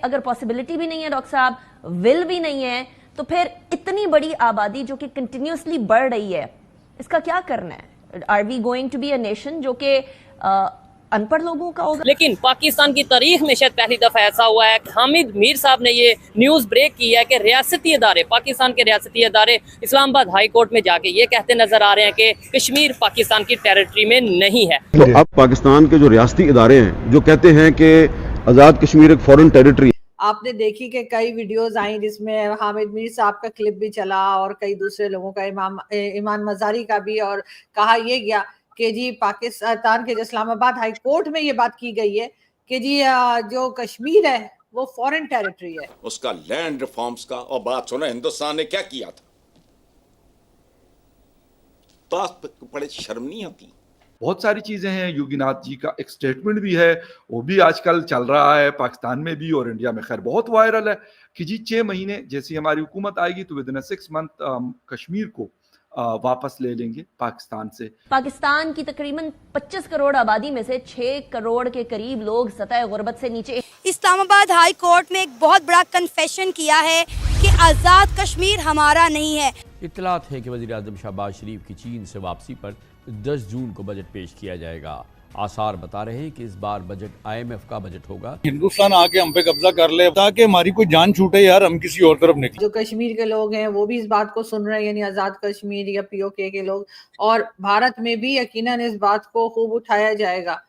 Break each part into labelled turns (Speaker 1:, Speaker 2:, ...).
Speaker 1: अगर पॉसिबिलिटी भी नहीं है डॉक्टर साहब, विल भी नहीं है, तो फिर इतनी बड़ी आबादी जो कि कंटिन्यूसली बढ़ रही है, इसका क्या करना है? Are we going to be a nation जो कि अनपढ़ लोगों का होगा?
Speaker 2: लेकिन पाकिस्तान की तारीख में शायद पहली दफा ऐसा हुआ है कि हामिद मीर साहब ने ये न्यूज ब्रेक की है कि रियासती अदारे, पाकिस्तान के रियासती अदारे इस्लामाबाद हाई कोर्ट में जाके ये कहते नजर आ रहे हैं कि कश्मीर पाकिस्तान की टेरिटरी में नहीं है।
Speaker 3: तो अब पाकिस्तान के जो रियासती इदारे हैं जो कहते हैं कि आजाद कश्मीर एक फॉरेन टेरिटरी।
Speaker 4: आपने देखी कि कई वीडियोस आई जिसमें हामिद मीर साहब का क्लिप भी चला और कई दूसरे लोगों का, ईमान मजारी का भी, और कहा यह गया कि जी पाकिस्तान के इस्लामाबाद हाई कोर्ट में ये बात की गई है कि जी जो कश्मीर है वो फॉरेन टेरिटरी है।
Speaker 5: उसका लैंड रिफॉर्म्स का, और बात सुनो हिंदुस्तान ने क्या किया था, बात बड़े शर्म नहीं आती।
Speaker 6: बहुत सारी चीजें हैं। योगीनाथ जी का एक स्टेटमेंट भी है, वो भी आजकल चल रहा है पाकिस्तान में भी और इंडिया में, खैर बहुत वायरल है कि जी 6 महीने जैसी हमारी हुकूमत आएगी तो विद इन 6 मंथ कश्मीर को वापस ले लेंगे पाकिस्तान से।
Speaker 1: पाकिस्तान की तकरीबन 25 करोड़ आबादी में से 6 करोड़ के करीब लोग सतह गुर्बत से नीचे।
Speaker 7: इस्लामाबाद हाई कोर्ट में एक बहुत बड़ा कन्फेशन किया है कि आजाद कश्मीर हमारा नहीं है।
Speaker 8: इत्तलात है कि वज़ीर आज़म शहबाज शरीफ की चीन से वापसी पर 10 जून को बजट पेश किया जाएगा। आसार बता रहे हैं कि इस बार बजट IMF का बजट होगा।
Speaker 9: हिंदुस्तान आके हम पे कब्जा कर ले ताकि हमारी कोई जान छूटे यार, हम किसी और तरफ निकले।
Speaker 4: जो कश्मीर के लोग हैं वो भी इस बात को सुन रहे हैं, यानी आजाद कश्मीर या POK के लोग, और भारत में भी यकीनन इस बात को खूब उठाया जाएगा।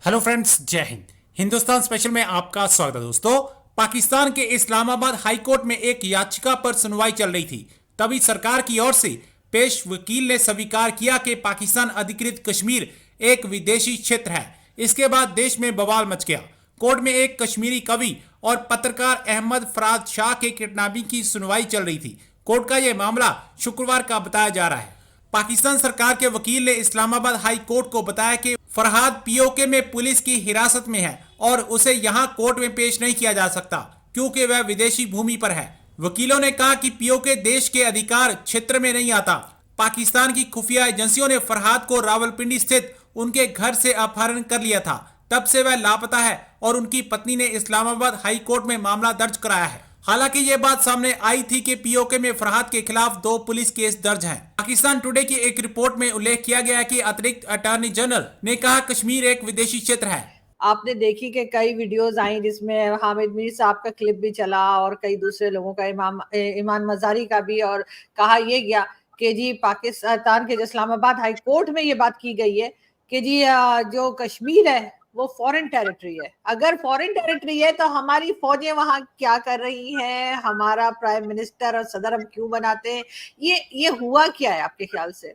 Speaker 10: हेलो फ्रेंड्स, जय हिंद। हिंदुस्तान स्पेशल में आपका स्वागत है दोस्तों। पाकिस्तान के इस्लामाबाद हाई कोर्ट में एक याचिका पर सुनवाई चल रही थी, तभी सरकार की ओर से पेश वकील ने स्वीकार किया कि पाकिस्तान अधिकृत कश्मीर एक विदेशी क्षेत्र है। इसके बाद देश में बवाल मच गया। कोर्ट में एक कश्मीरी कवि और पत्रकार अहमद फराज शाह के किडनैपिंग की सुनवाई चल रही थी। कोर्ट का यह मामला शुक्रवार का बताया जा रहा है। पाकिस्तान सरकार के वकील ने इस्लामाबाद हाई कोर्ट को बताया कि फरहाद POK में पुलिस की हिरासत में है और उसे यहाँ कोर्ट में पेश नहीं किया जा सकता क्योंकि वह विदेशी भूमि पर है। वकीलों ने कहा कि POK देश के अधिकार क्षेत्र में नहीं आता। पाकिस्तान की खुफिया एजेंसियों ने फरहाद को रावलपिंडी स्थित उनके घर से अपहरण कर लिया था। तब से वह लापता है और उनकी पत्नी ने इस्लामाबाद हाई कोर्ट में मामला दर्ज कराया है। हालांकि ये बात सामने आई थी कि POK में फरहाद के खिलाफ 2 पुलिस केस दर्ज हैं। पाकिस्तान टुडे की एक रिपोर्ट में उल्लेख किया गया कि अतिरिक्त अटॉर्नी जनरल ने कहा कश्मीर एक विदेशी क्षेत्र है।
Speaker 4: आपने देखी कि कई वीडियोस आई जिसमें हामिद मीर साहब का क्लिप भी चला और कई दूसरे लोगों का, ईमान मजारी का भी, और कहा यह गया कि जी पाकिस्तान के इस्लामाबाद हाई कोर्ट में ये बात की गई है कि जी जो कश्मीर है वो फॉरेन टेरिटरी है। अगर फॉरेन टेरिटरी है तो हमारी फौजें वहां क्या कर रही हैं, हमारा प्राइम मिनिस्टर और सदर हम क्यों बनाते हैं, ये हुआ क्या है आपके ख्याल से?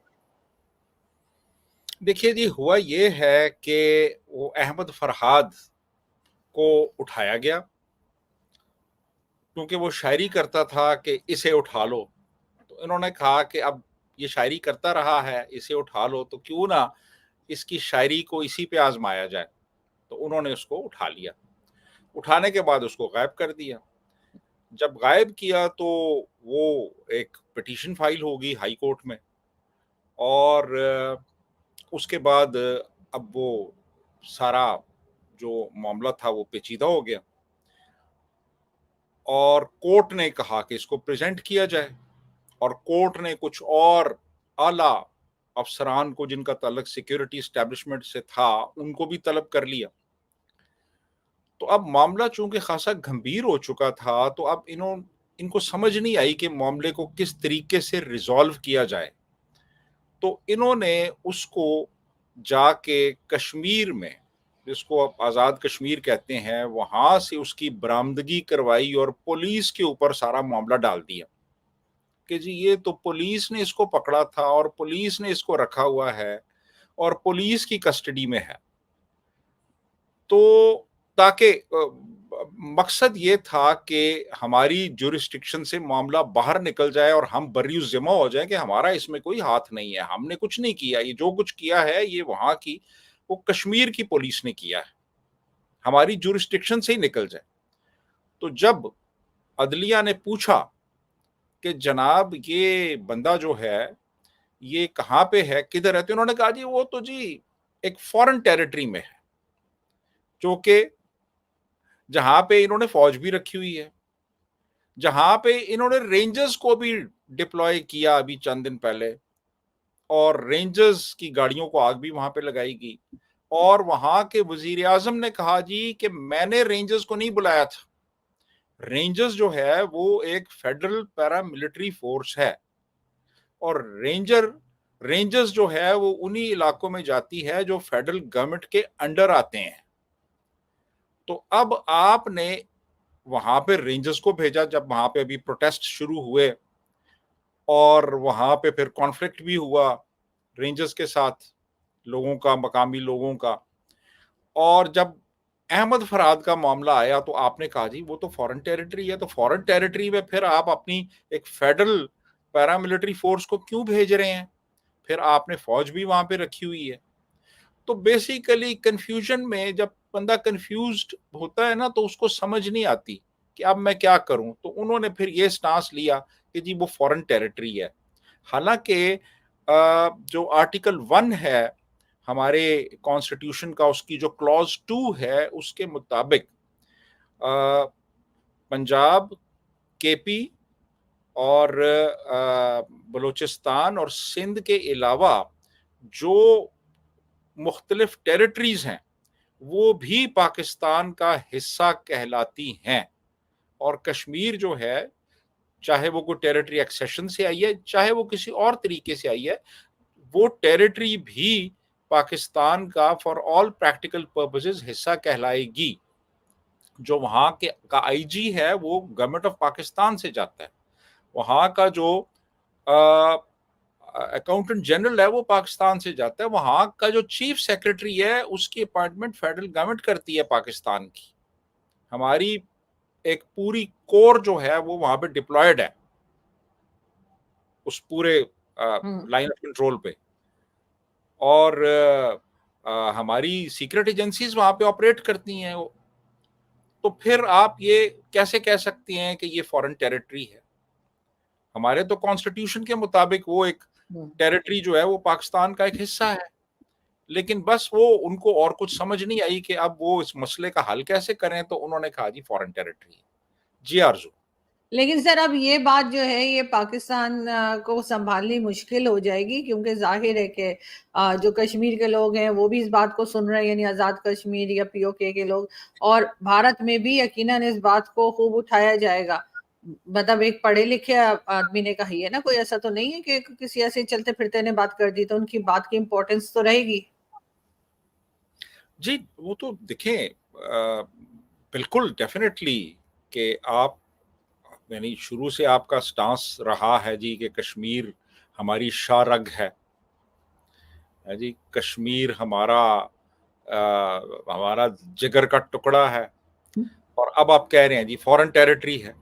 Speaker 9: देखिए जी, हुआ ये है कि वो अहमद फरहाद को उठाया गया क्योंकि वो शायरी करता था कि इसे उठा लो। तो इन्होंने कहा कि अब ये शायरी करता रहा है, इसे उठा लो, तो क्यों ना इसकी शायरी को इसी पे आजमाया जाए। तो उन्होंने उसको उठा लिया। उठाने के बाद उसको गायब कर दिया। जब गायब किया तो वो एक पिटीशन फाइल होगी हाई कोर्ट में, और उसके बाद अब वो सारा जो मामला था वो पेचीदा हो गया और कोर्ट ने कहा कि इसको प्रेजेंट किया जाए, और कोर्ट ने कुछ और आला अफसरान को जिनका ताल्लुक सिक्योरिटी एस्टेब्लिशमेंट से था उनको भी तलब कर लिया। तो अब मामला चूंकि खासा गंभीर हो चुका था तो अब इनको समझ नहीं आई कि मामले को किस तरीके से रिजॉल्व किया जाए। तो इन्होंने उसको जाके कश्मीर में, जिसको आप आज़ाद कश्मीर कहते हैं, वहां से उसकी बरामदगी करवाई और पुलिस के ऊपर सारा मामला डाल दिया कि जी ये तो पुलिस ने इसको पकड़ा था और पुलिस ने इसको रखा हुआ है और पुलिस की कस्टडी में है। तो ताकि मकसद ये था कि हमारी जुरिस्डिक्शन से मामला बाहर निकल जाए और हम बर्रिउज़ ज़िम्मा हो जाए कि हमारा इसमें कोई हाथ नहीं है, हमने कुछ नहीं किया, ये जो कुछ किया है ये वहां की, वो कश्मीर की पुलिस ने किया है, हमारी जुरिस्डिक्शन से ही निकल जाए। तो जब अदलिया ने पूछा कि जनाब ये बंदा जो है ये कहाँ पे है, किधर है, तो उन्होंने कहा जी वो तो जी एक फॉरेन टेरिटरी में है जो कि जहां पे इन्होंने फौज भी रखी हुई है, जहां पे इन्होंने रेंजर्स को भी डिप्लॉय किया अभी चंद दिन पहले, और रेंजर्स की गाड़ियों को आग भी वहां पे लगाई गई। और वहां के वजीर आजम ने कहा जी कि मैंने रेंजर्स को नहीं बुलाया था। रेंजर्स जो है वो एक फेडरल पैरामिलिट्री फोर्स है, और रेंजर्स जो है वो उन्हीं इलाकों में जाती है जो फेडरल गवर्नमेंट के अंडर आते हैं। तो अब आपने वहां पे रेंजर्स को भेजा जब वहां पे अभी प्रोटेस्ट शुरू हुए, और वहां पे फिर कॉन्फ्लिक्ट भी हुआ रेंजर्स के साथ, लोगों का, मकामी लोगों का। और जब अहमद फराद का मामला आया तो आपने कहा जी वो तो फॉरेन टेरिटरी है, तो फॉरेन टेरिटरी में फिर आप अपनी एक फेडरल पैरामिलिट्री फोर्स को क्यों भेज रहे हैं? फिर आपने फौज भी वहां पे रखी हुई है। तो बेसिकली कंफ्यूजन में जब बंदा कंफ्यूज्ड होता है ना, तो उसको समझ नहीं आती कि अब मैं क्या करूं। तो उन्होंने फिर ये स्टांस लिया कि जी वो फॉरेन टेरिटरी है। हालांकि जो आर्टिकल 1 है हमारे कॉन्स्टिट्यूशन का, उसकी जो क्लॉज 2 है, उसके मुताबिक पंजाब, केपी और बलूचिस्तान और सिंध के अलावा जो मुख्तलिफ टेरिटरीज हैं वो भी पाकिस्तान का हिस्सा कहलाती हैं। और कश्मीर जो है, चाहे वो कोई टेरिटरी एक्सेशन से आई है, चाहे वो किसी और तरीके से आई है, वो टेरिटरी भी पाकिस्तान का फॉर ऑल प्रैक्टिकल पर्पसेस हिस्सा कहलाएगी। जो वहाँ के का आईजी है वो गवर्नमेंट ऑफ पाकिस्तान से जाता है, वहाँ का जो अकाउंटेंट जनरल है वो पाकिस्तान से जाता है, वहाँ का जो चीफ सेक्रेटरी है उसकी अपॉइंटमेंट फेडरल गवर्नमेंट करती है पाकिस्तान की। हमारी एक पूरी कोर जो है वो वहां पे डिप्लॉयड है उस पूरे लाइन ऑफ कंट्रोल पे, और हमारी सीक्रेट एजेंसीज वहां पे ऑपरेट करती हैं। तो फिर आप ये कैसे कह सकते हैं कि ये फॉरेन टेरिटरी है? हमारे तो कॉन्स्टिट्यूशन के मुताबिक वो एक टेरिटरी जो है वो पाकिस्तान का एक हिस्सा है। लेकिन बस वो उनको और कुछ समझ नहीं आई कि अब वो इस मसले का हल कैसे करें, तो उन्होंने कहा जी फॉरेन टेरिटरी। जी आरजू।
Speaker 4: लेकिन सर अब ये बात जो है ये पाकिस्तान को संभालनी मुश्किल हो जाएगी, क्योंकि जाहिर है कि जो कश्मीर के लोग हैं वो भी इस बात को सुन रहे हैं, यानी आज़ाद कश्मीर या पीओके के लोग, और भारत में भी यकीनन इस बात को खूब उठाया जाएगा। मतलब एक पढ़े लिखे आदमी ने कही है ना, कोई ऐसा तो नहीं है कि किसी ऐसे चलते फिरते ने बात कर दी, तो उनकी बात की इम्पोर्टेंस तो रहेगी।
Speaker 9: जी वो तो देखें, बिल्कुल डेफिनेटली कि आप, यानी शुरू से आपका स्टांस रहा है जी कि कश्मीर हमारी शारग है जी, कश्मीर हमारा जिगर का टुकड़ा है, और अब आप कह रहे हैं जी फॉरेन टेरिटरी है।